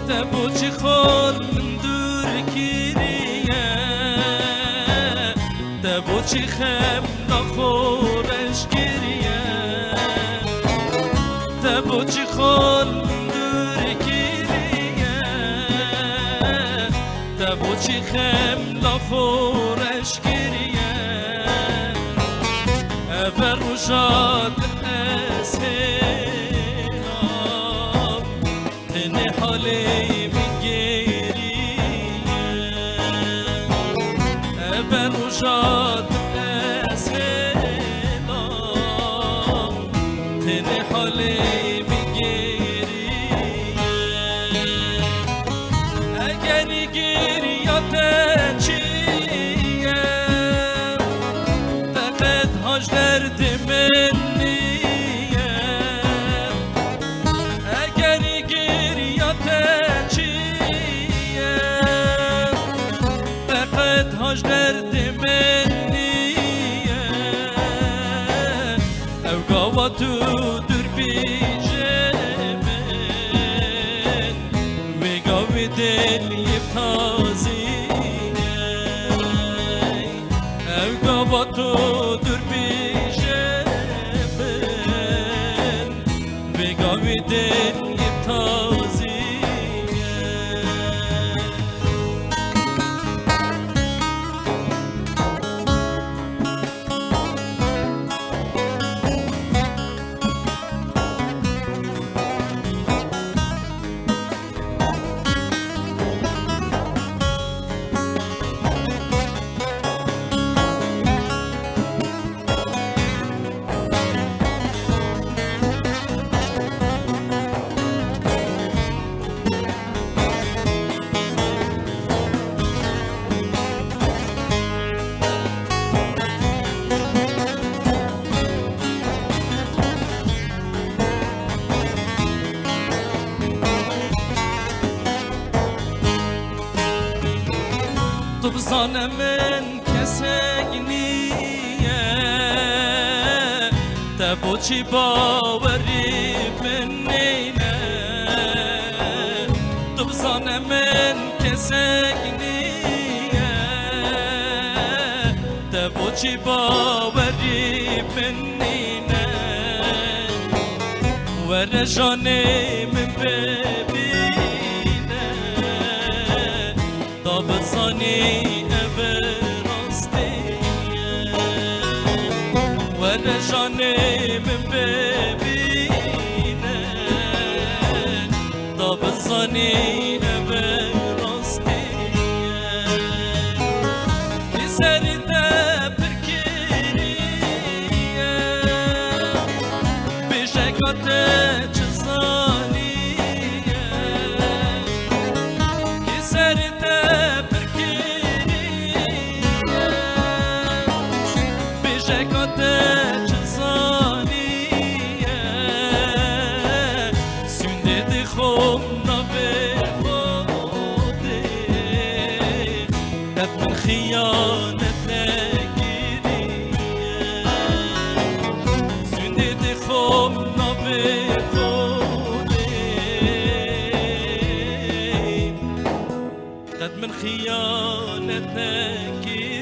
دبوچی خون دور کیریه دبوچی خم نخورش کیریه دبوچی خون دور کیریه دبوچی خم نخورش کیریه اول روشاد اسهنام تنه حالی میگیریه اول روشاد اسهنام تنه حالی میگیریه اگر گریات چیه فقط هاش درد منیه اگر گریات چیه فقط هاش درد منیه او گاوا تو دور بیجه من وگاوی دل یه تازیه او گاوا تو دور بیجه من وگاوی دل یه تازیه تو بزانه من کسک نیه دبوچی باوری من نینه تو بزانه من کسک نیه دبوچی باوری من نینه ور جانه من ببینه تا بزانی جانه من ببینه تا بزانی راستیه کی سری پرکیریه بشکات چزانیه کی سری پرکیریه بشکات خیانت نگیریه سنده خوب نبه خوده قد من خیانت نگیریه